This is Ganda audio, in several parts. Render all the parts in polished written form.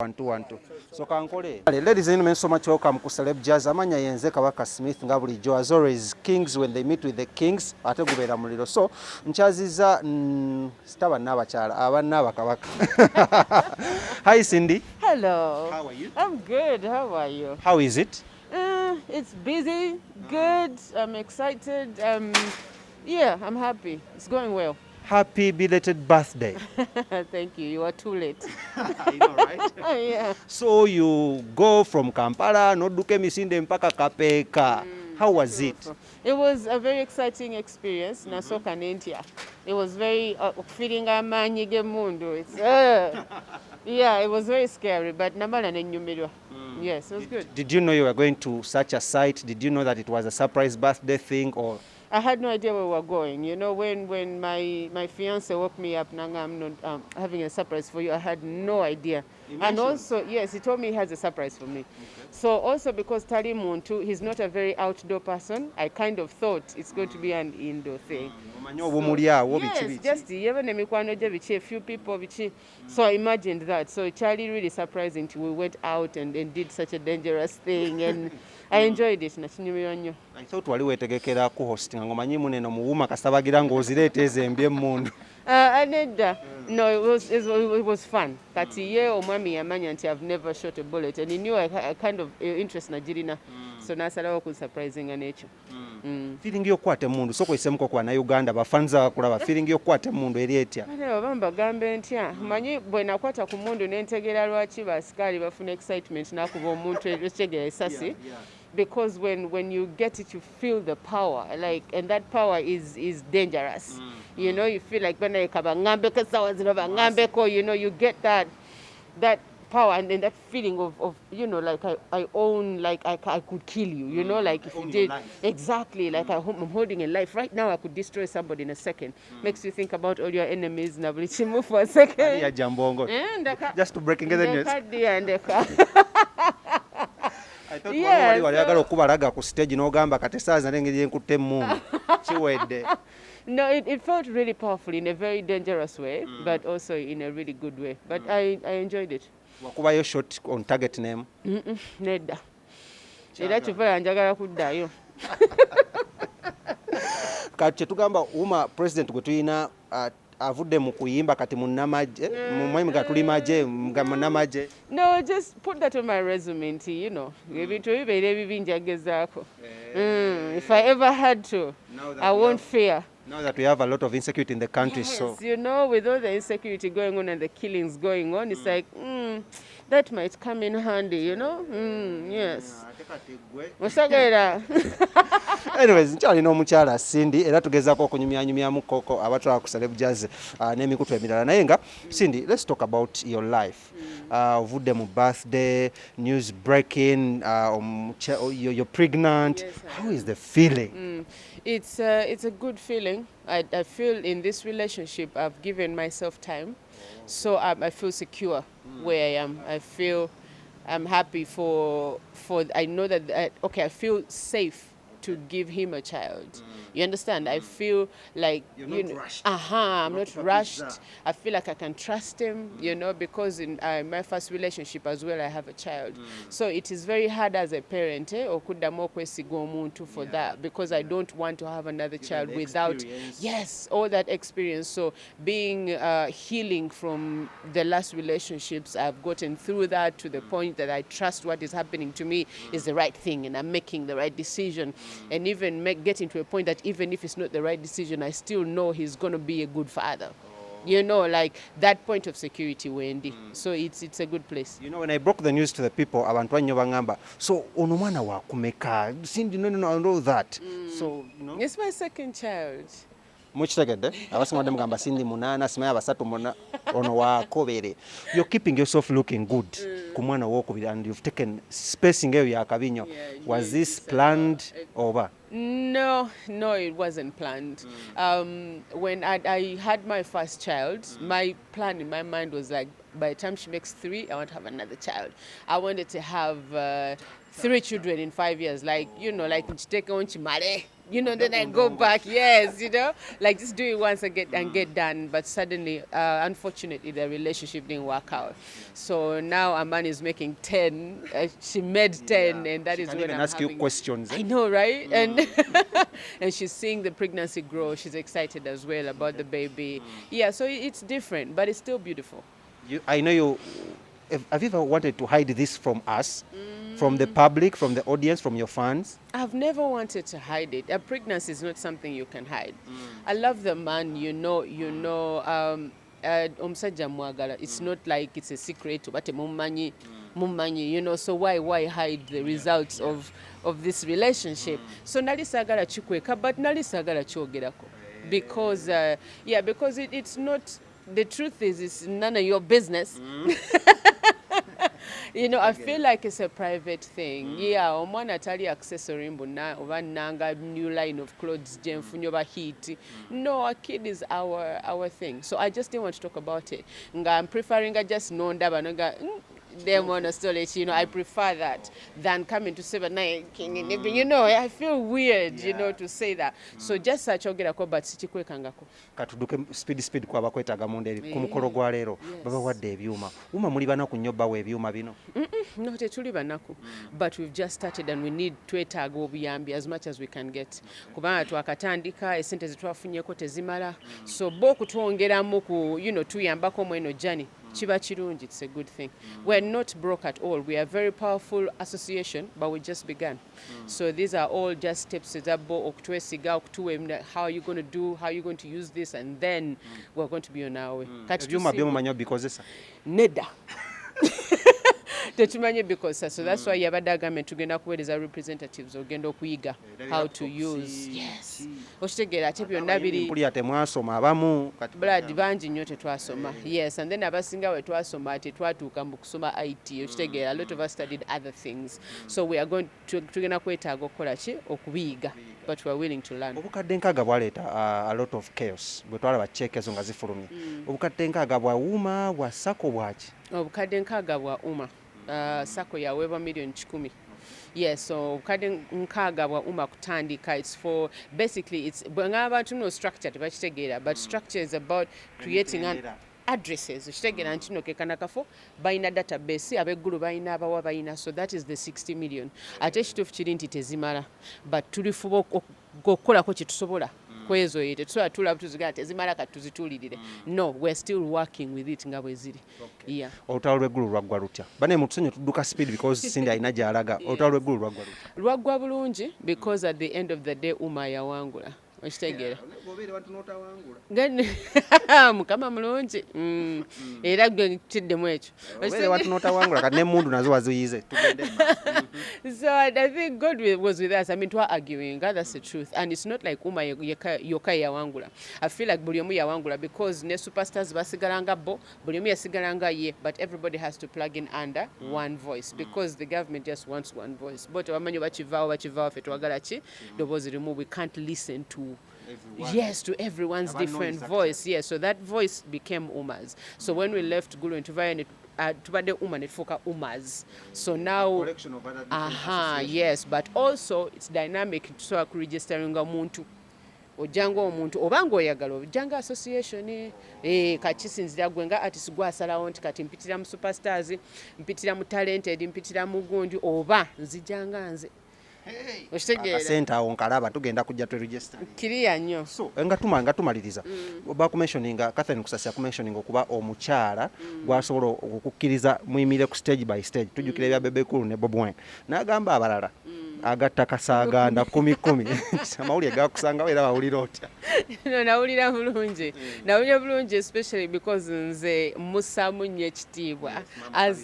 1 2 1 2. So kankole. Ladies and gentlemen, so much welcome to Celeb Jazz. Amanya yenze Kabaka Smith nga bulijjo, as always kings when they meet with the kings ate gubera muliro. So nchaziza staba n'abakyala abanaba kabaka. Hi Cindy. Hello. How are you? I'm good. How are you? How is it? It's busy, good. I'm excited. Yeah, I'm happy. It's going well. Happy belated birthday. Thank you. You are too late. I know, right? Yeah. So you go from Kampala, noduke misinde mpaka Kapeka. How was it? It was a very exciting experience. Nasoka nentia. It was very feeling amanyi gemundu. It's yeah, it was very scary, but nambala nenyumirwa. Yes, it was good. Did you know you were going to such a site? Did you know that it was a surprise birthday thing or? I had no idea where we were going. You know, when my fiance woke me up, Nanga, I'm not having a surprise for you. I had no idea. And also, yes, he told me he has a surprise for me. Okay. So also because Tali Muntu, he's not a very outdoor person, I kind of thought it's going to be an indoor thing. Yes, just a few people. So I imagined that. So Charlie really surprising. We went out and did such a dangerous thing, and I enjoyed it. I thought wali wetegekera ku hosting ngomanyi muneno muwuma kasabagira ngozireete ezembye emmundu. No, it was fun. Kati ye omwami yamanya nti I've never shot a bullet, and he knew I kind of interest Najirina. So nasalawo ku surprising nature. Feeling yokwata emmundu so kwesemuko kwa na Uganda bafanza bakulaba feeling yokwata emmundu eri etya. Bamba gambe ntya manyi bwe nakwata ku mundu nentegera lwaki basikali bafuna excitement nakuba omuntu ekigere esasi. Because when you get it, you feel the power, like, and that power is dangerous. You know, you feel like you know, you get that power and then that feeling of you know, like I own, like I could kill you, you know, like if you did exactly, like I'm holding a life right now. I could destroy somebody in a second. Makes you think about all your enemies. Now move for a second. Just to break into the news. I thought yes, wali agala okubalaga ku stage n'ogamba kati saaza nengeri enkutte emmundu kiwedde. No, it felt really powerful in a very dangerous way, but also in a really good way. But I enjoyed it. Wakubayo shot on target name? Nedda. Era kivala njagala kuddayo. Kati tugamba uma president gwe tulina avudde mu kuyimba kati munnamaje mumwe tuli maje munnamaje. No, just put that on my resume, you know. Ebintu bibeere bibi njagezaako. If I ever had to, I won't fear. Now that we have a lot of insecurity in the country, yes, so you know, with all the insecurity going on and the killings going on, it's like that might come in handy, you know. Yes. Anyways, nkyalina omukyala Cindy era tugezaako okunyumyanyumyamu koko abatwala ku Celeb Jazz n'emikutu emirala naye nga Cindy, let's talk about your life. Ovudde mu birthday, news breaking, you're pregnant. Yes, how is the feeling? It's a good feeling. I feel in this relationship I've given myself time, so I feel secure where I am. I feel I'm happy for I know that okay, I feel safe to give him a child. You understand? I feel like you're not rushed. I'm not rushed. I feel like I can trust him, you know, because in my first relationship as well, I have a child. So it is very hard as a parent, okuddamu okwesiga omuntu for that, because I don't want to have another child without all that experience. So being healing from the last relationships, I've gotten through that to the point that I trust what is happening to me is the right thing and I'm making the right decision. And even getting to a point that even if it's not the right decision, I still know he's going to be a good father. You know, like that point of security, Wendy. So it's a good place. You know, when I broke the news to the people, abantu bannyo bangamba, so ono mwana wa kumeka? Cindy, no, I know that. So, you know. It's my second child. Mukitegedde abasinga mugamba Cindy munana simaye abasatu muna ono wakobere. You're keeping yourself looking good ku mwana wokubiri and you've taken spacing eyo ya kabinyo. Was this planned over? No, it wasn't planned. When I had my first child, my plan in my mind was like, by the time she makes 3, I want to have another child. I wanted to have 3 children in 5 years, like, you know, like Nchiteke Onchimare. then I go back. Yes, like just do it once and get done. But suddenly, unfortunately, the relationship didn't work out. So now Amani is making 10. She made 10, and that She is can when even I'm ask you having. questions. I know, right? And and she's seeing the pregnancy grow. She's excited as well about the baby. Yeah, so it's different, but it's still beautiful. I know you. Have you ever wanted to hide this from us, from the public, from the audience, from your fans? I've never wanted to hide it. A pregnancy is not something you can hide. I love the man, omusajja mwagala. It's not like it's a secret, but mumanyi, so why hide the results of this relationship? So nali sagala chikweka, but nali sagala kyogerako. Because it's not, the truth is it's none of your business. I feel like it's a private thing. Yeah, omwana tali accessory oba nanga new line of clothes jenfunye oba heat. No, a kid is our thing. So I just didn't want to talk about it. I'm preferring just nondaba nga them on a story, I prefer that than coming to say, I feel weird, to say that. So just such ogerako, but sichikwekangako. Katuduke speed kwa bakwetaga munderi ku mukolo gwa leero baba wadde ebyuma uma muli banaku nnyo bawe ebyuma bino. No, tetuli banaku, but we've just started and we need twetaaga obuyambi as much as we can get. Kubanga twakatandika esente zetwafunyeko tezimala, so bo kutwongeramu tuyambako mweno jani. Chiba chirungi, it's a good thing. We're not broke at all. We are a very powerful association, but we just began. So these are all just steps. How are you going to do? How are you going to use this? And then we're going to be on our way. Ebyuma byomumanyi bikozesa? Nedda. Tetumanyi because so that's why yabadde agambye tugenda kuweereza representatives ogenda okuyiga how to use. Yes. Okitegeera ate byonna biri. Mpuli ate mwasoma abamu. Brad bangi nnyo tetwasoma. Yes, and then abasinga we twasoma tetwatuuka mu kusoma IT. Okitegeera a lot of us studied other things. So we are going to tugenda kwetaaga okukola ki okubiyiga. But we are willing to learn. Obukadde nkaaga bwaleeta a lot of chaos. Bwe twalaba check ezo nga zifulumye. Obukadde nkaaga bwa UMA bwa SACCO bwaki? Obukadde nkaaga bwa UMA. SACCO yaweebwa million 10. Yes, so obukadde nkaaga bwa UMA kutandika, it's for basically it's bwenga abantu no structure tebakitegeera, but structure is about creating an addresses. Okitegeera nti no kekana kafo balina database abeggulu balina abawa balina, so that is the 60 million. Ate ekituufu kiri nti tezimala, but tulifuba okukolako kye tusobola kwezo yete tusobola tulabu tuzigaa tezimala kati tuzituulirire. No, we're still working with it nga bwe ziri. Yeah. Olutalo lw'eggulu lwaggwa lutya? Bane mutusonye tudduka speed because Cindy alina gy'alaga. Olutalo lw'eggulu lwaggwa lutya? Lwaggwa bulungi because at the end of the day UMA yawangula. Okitegeera mukama mulungi era gwe kiddemu ekyo watunootawangula kati n'emmundu nazo waziyize tugende. So I think God was with us. I mean, we're arguing. That's the truth. And it's not like UMA yoka yawangula. I feel like buli omu yawangula because ne superstars basigalanga bo, buli omu yasigalanga ye, but everybody has to plug in under one voice because the government just wants one voice. But bamanyi bakivaawo ffe twagala ki ddoboozi limu. We can't listen to everyone. Yes, to everyone's different voice. Yes, so that voice became UMA's. So when we left Gulu and Tuvaya, tubadde UMA netufuuka UMA's. So now yes, but also it's dynamic. So registering omuntu ojanga omuntu obanga oyagala ojanga association kakisinzira gwe nga artist gwasalawo nti kati mpitira mu superstars, mpitira mu talented, mpitira mu gundi oba nzijanga nze. Akasente awo nkalaba tugenda kujja tweregister. Kiriya nnyo. So nga tumaliriza. Oba kumentioninga Catherine Kusasi kumentioning okuba omukyala gwasobola okukkiriza muyimire ku stage by stage. Tujjukira ebya Bebe Cool ne Bob Wine. N'agamba abalala agatta kasaaganda 10 amawulire gakusanga era bawulira otya? No, nawulira bulungi. Nawulira bulungi especially because nze musamu nnyo ekitiibwa.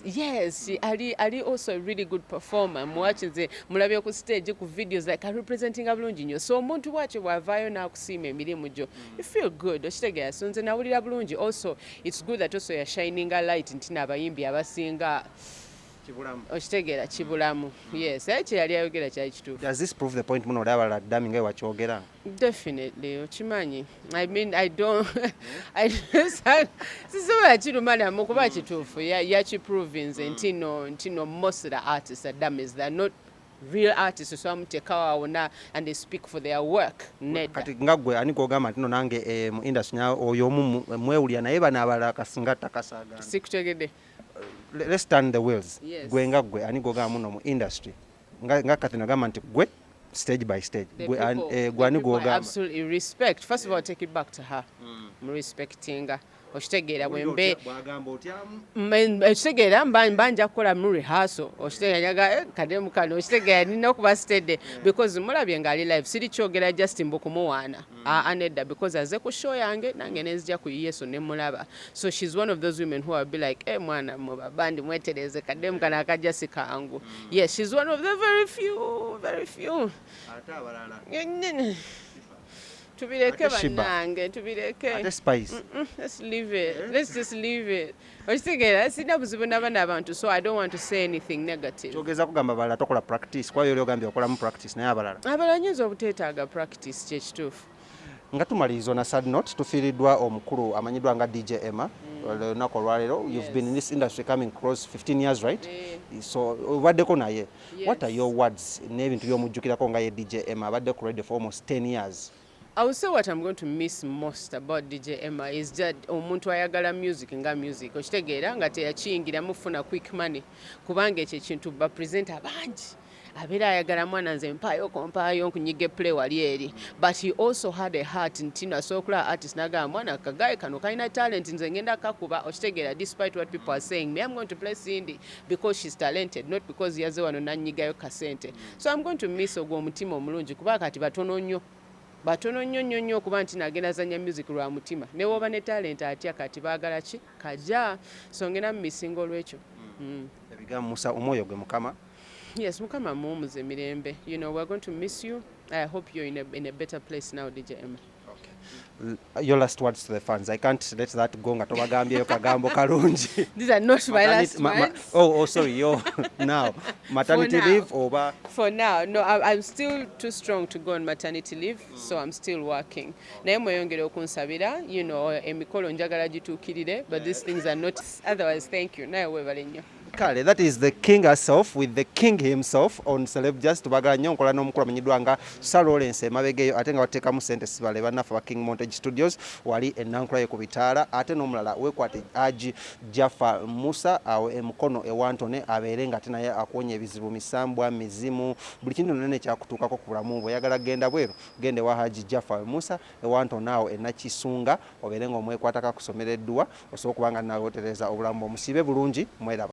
Yes, ali also a really good performer. Muwachi nze mulabye ku stage ku videos like representing bulungi nnyo. So omuntu bwakyo bwavaayo n'akusiima emirimu gyo. You feel good. Okitegeera. So nze nawulira bulungi. Also, it's good that also you're shining a light nti n'abayimbi abasinga okitegeera kibulamu. Yes, ekyo yali ayogera kyali kituufu. Does this prove the point muno olaba ddami nga wakyogera? Definitely, okimanyi. I mean, I don't sisobola kirumanamu kuba kituufu yakiprovinze nti no most of the artists are dummies. They're not real artists osobola muteekawo awo and they speak for their work nedda. Kati nga gwe ani gwogamba nti no nange mu industry oyo omu mwewulira naye bano abalala kasinga takasaagana. Sikutegedde. Let's turn the wheels. Yes. Gwe nga gwe ani gwogamba muno mu industry nga kati nagamba nti gwe stage by stage gwe ani gwogamba. Absolutely respect. First of all, take it back to her. Respectinga. Okitegeera bwembe ekitegeera mbanja kukola mu rehearsal okitegeera nyaga kademu kano okitegeera nina okuba steady because mulabye ngaali live siri kyogera just mbukumuwaana anedda because aze ku show yange nange nenzija ku yeso ne mulaba, so she's one of those women who will be like mwana mu babandi mwetereze kademu kana akajja sikangu. Yes, she's one of the very few ate abalala tubireke bannange tubireke ate Spice. Let's leave it. Let's just leave it. Okitegeera sina buzibu n'abana abantu, so I don't want to say anything negative. Kyogeza kugamba balala tokola practice kwayo oli ogambye okolamu practice naye abalala Abalala nyinza obuteetaaga practice kyekituufu. nga tumaliriza na sad note tufiiriddwa omukulu amanyiddwa nga DJ Emma olunaku olwaleero. You've been in this industry coming close 15 years, right? So obaddeko naye. What are your words n'ebintu by'omujjukirako nga ye DJ Emma abadde ku radio for almost 10 years? I would say what I'm going to miss most about DJ Emma is that omuntu ayagala music nga music okitegeera nga teyakiyingira mufuna quick money kubanga ekyo ekintu bapresenta bangi abeera ayagala mwana nze mpaayo kompaayo nkunyige play wali eri, but he also had a heart nti nasobola artist nagamba mwana kagaye kano kalina talent nze ngenda kakuba okitegeera despite what people are saying me I'm going to play Cindy because she's talented not because yaze wano nanyigayo kasente. So I'm going to miss ogwo omutima omulungi kuba kati batono nnyo okuba nti nagenda zanya music lwa mutima ne woba ne talent atya kati baagala ki kajja, so ngenda mumisinga olwekyo. Ebigambo Musa omwoyo gwe Mukama. Yes, Mukama muwumuze mirembe. You know, we're going to miss you. I hope you're in a better place now, DJ Emma. Your last words to the fans. I can't let that go nga tobagambyeyo kagambo kalungi. These are not my last words. Oh, sorry. Yo, now. Maternity leave or? For now, no, I'm still too strong to go on maternity leave, so I'm still working. Naye mweyongere okunsabira, you know, emikolo njagala gituukirire, but these things are not. Otherwise, thank you. Naye weebale nnyo. Kale, that is the king herself with the king himself on Celeb Jazz. Tubagala nnyo nkola n'omukulu amanyiddwa nga Sir Lawrence emabegeyo ate nga bateekamu ssente sibale bannaffe ba King Montage Studios wali ennankula ye ku bitaala ate n'omulala weekwate Haji Jaffa Musa awo emukono ewantone abeere nga ate naye akuwonya ebizibu misambwa mizimu buli kintu nene kyakutuukako ku bulamu bwe oyagala genda bweru gende wa Haji Jaffa Musa ewantone awo enakisunga obeere nga omwekwatako akusomera edduwa osobola okuba nga nawe otereza obulamu omusiibe bulungi mweraba.